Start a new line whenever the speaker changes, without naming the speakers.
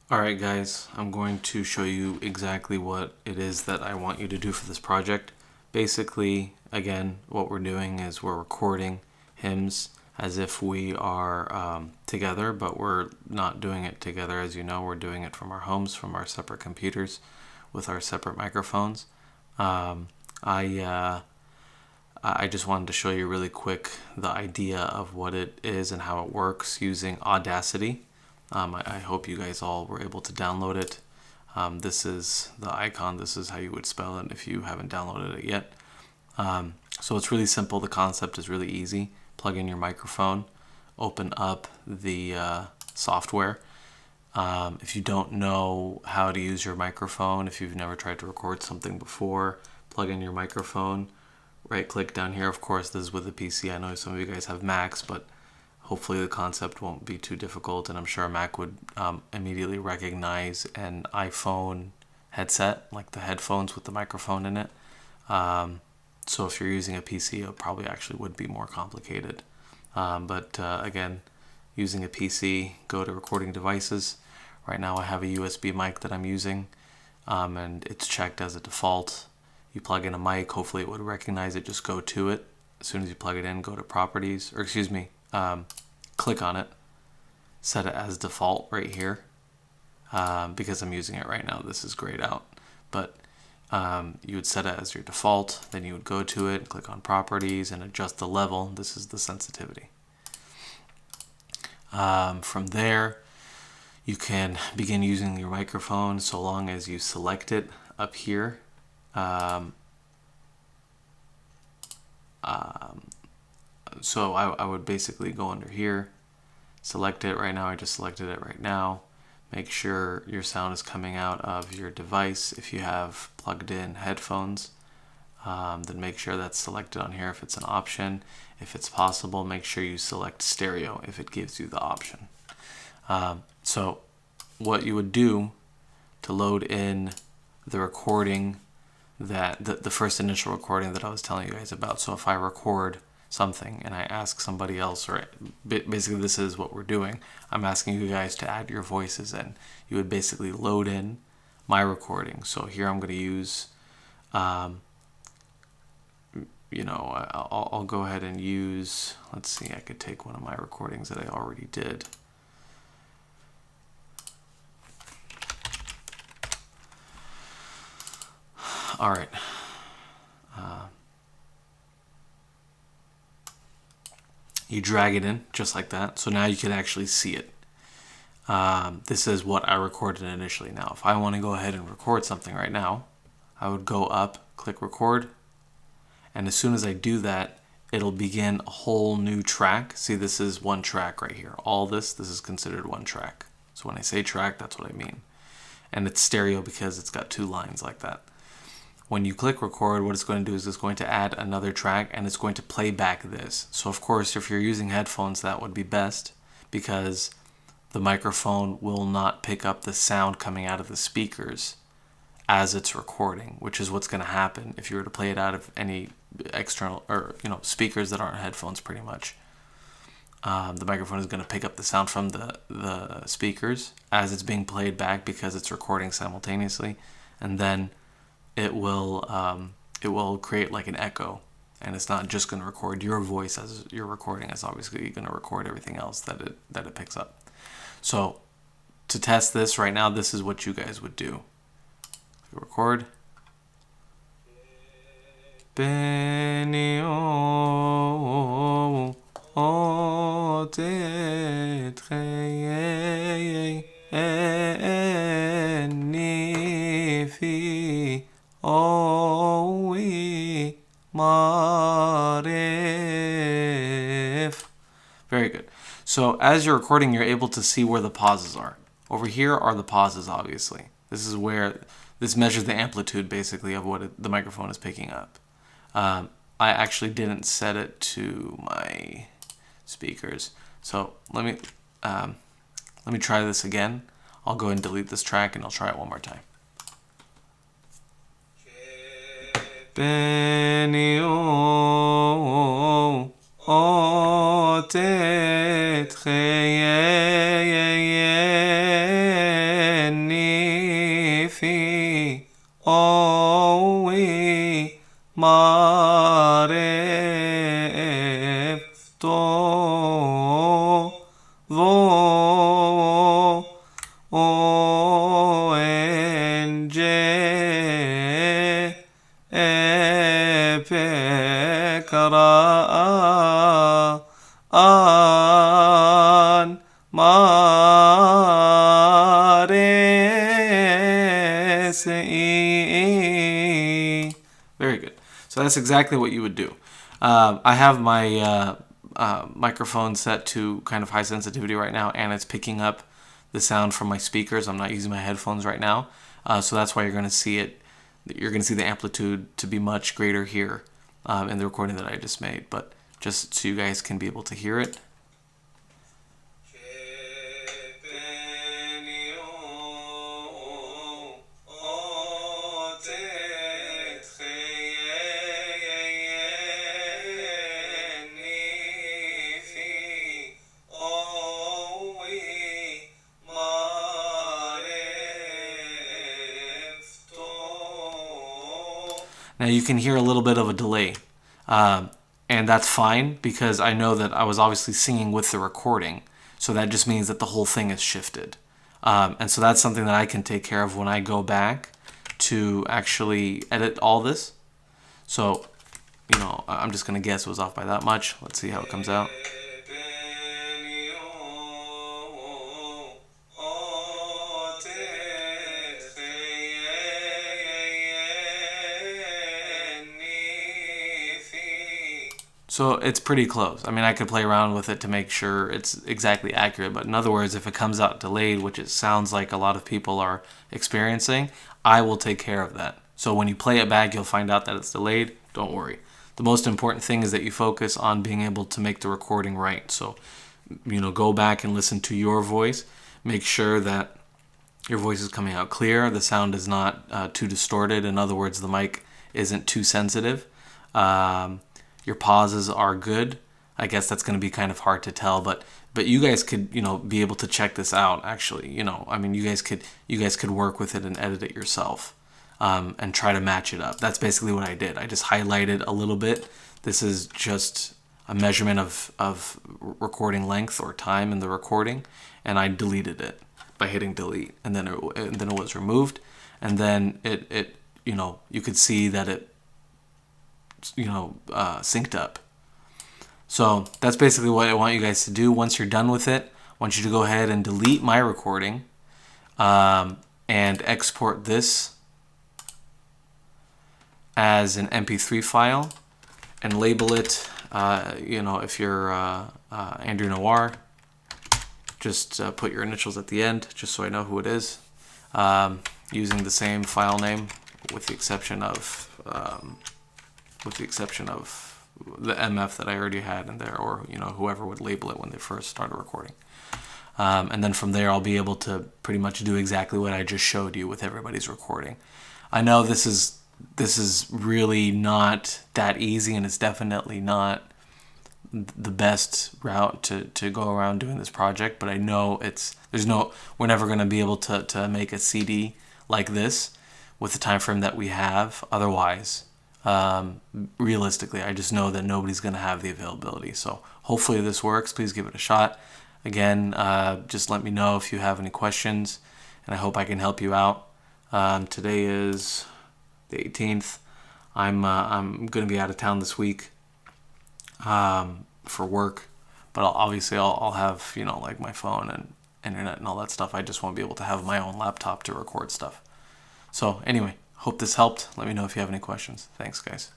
Alright guys, I'm going to show you exactly what it is that I want you to do for this project. Basically, again, what we're doing is we're recording hymns as if we are together, but we're not doing it together. As you know, we're doing it from our homes, from our separate computers, with our separate microphones. Um, I just wanted to show you really quick the idea of what it is and how it works using Audacity. I hope you guys all were able to download it. This is the icon. This is how you would spell it if you haven't downloaded it yet. So it's really simple. The concept is really easy. Plug in your microphone, open up the software. If you don't know how to use your microphone, if you've never tried to record something before, plug in your microphone, right click down here. Of course, this is with a PC. I know some of you guys have Macs, but hopefully the concept won't be too difficult, and I'm sure a Mac would immediately recognize an iPhone headset, like the headphones with the microphone in it. So if you're using a PC, it probably actually would be more complicated. But again, using a PC, go to recording devices. Right now I have a USB mic that I'm using, and it's checked as a default. You plug in a mic, hopefully it would recognize it, just go to it. As soon as you plug it in, go to properties, or excuse me, click on it, set it as default right here. Because I'm using it right now, this is grayed out, but you would set it as your default, then you would go to it, click on properties and adjust the level. This is the sensitivity. From there, you can begin using your microphone so long as you select it up here. So I would basically go under here, select it. Right now I just selected it right now. Make sure your sound is coming out of your device. If you have plugged in headphones, then make sure that's selected on here if it's an option. If it's possible, make sure you select stereo if it gives you the option. So what you would do to load in the recording, that the first initial recording that I was telling you guys about. So if I record something and I ask somebody else, or basically this is what we're doing, I'm asking you guys to add your voices in. You would basically load in my recording. So here I'm going to use, I'll go ahead and use, let's see, I could take one of my recordings that I already did. All right. You drag it in just like that. So now you can actually see it. This is what I recorded initially. Now, if I want to go ahead and record something right now, I would go up, click record. And as soon as I do that, it'll begin a whole new track. See, this is one track right here. All this is considered one track. So when I say track, that's what I mean. And it's stereo because it's got two lines like that. When you click record, what it's going to do is it's going to add another track and it's going to play back this. So of course, if you're using headphones, that would be best because the microphone will not pick up the sound coming out of the speakers as it's recording, which is what's going to happen if you were to play it out of any external or speakers that aren't headphones pretty much. The microphone is going to pick up the sound from the speakers as it's being played back because it's recording simultaneously, and then it will create like an echo, and it's not just going to record your voice as you're recording. It's obviously going to record everything else that it picks up. So to test this right now, this is what you guys would do. Record. Very good. So as you're recording, you're able to see where the pauses are. Over here are the pauses, obviously. This is where this measures the amplitude, basically, of what the microphone is picking up. I actually didn't set it to my speakers. So let me try this again. I'll go and delete this track and I'll try it one more time. an mare sei. Very good. So that's exactly what you would do. I have my microphone set to kind of high sensitivity right now, and it's picking up the sound from my speakers. I'm not using my headphones right now, so that's why you're going to see it. You're going to see the amplitude to be much greater here in the recording that I just made, but just so you guys can be able to hear it. Now you can hear a little bit of a delay, and that's fine because I know that I was obviously singing with the recording, so that just means that the whole thing is shifted. And so that's something that I can take care of when I go back to actually edit all this. So, you know, I'm just going to guess it was off by that much. Let's see how it comes out. So it's pretty close. I mean, I could play around with it to make sure it's exactly accurate. But in other words, if it comes out delayed, which it sounds like a lot of people are experiencing, I will take care of that. So when you play it back, you'll find out that it's delayed. Don't worry. The most important thing is that you focus on being able to make the recording right. So, you know, go back and listen to your voice. Make sure that your voice is coming out clear. The sound is not too distorted. In other words, the mic isn't too sensitive. Your pauses are good. I guess that's going to be kind of hard to tell, but you guys could, you know, be able to check this out. Actually, you know, I mean, you guys could work with it and edit it yourself, and try to match it up. That's basically what I did. I just highlighted a little bit. This is just a measurement of recording length or time in the recording, and I deleted it by hitting delete, and then it was removed, and then it you know, you could see that it, you know, synced up. So that's basically what I want you guys to do. Once you're done with it, I want you to go ahead and delete my recording, and export this as an MP3 file and label it, you know, if you're Andrew Noir, just put your initials at the end just so I know who it is, using the same file name with the exception of the MF that I already had in there, or, you know, whoever would label it when they first started recording. And then from there I'll be able to pretty much do exactly what I just showed you with everybody's recording. I know this is really not that easy, and it's definitely not the best route to go around doing this project, but I know we're never going to be able to make a CD like this with the time frame that we have otherwise. Realistically, I just know that nobody's going to have the availability. So hopefully this works. Please give it a shot. Again, just let me know if you have any questions, and I hope I can help you out. Today is the 18th. I'm going to be out of town this week for work, but I'll have, you know, like my phone and internet and all that stuff. I just won't be able to have my own laptop to record stuff. So anyway, hope this helped. Let me know if you have any questions. Thanks, guys.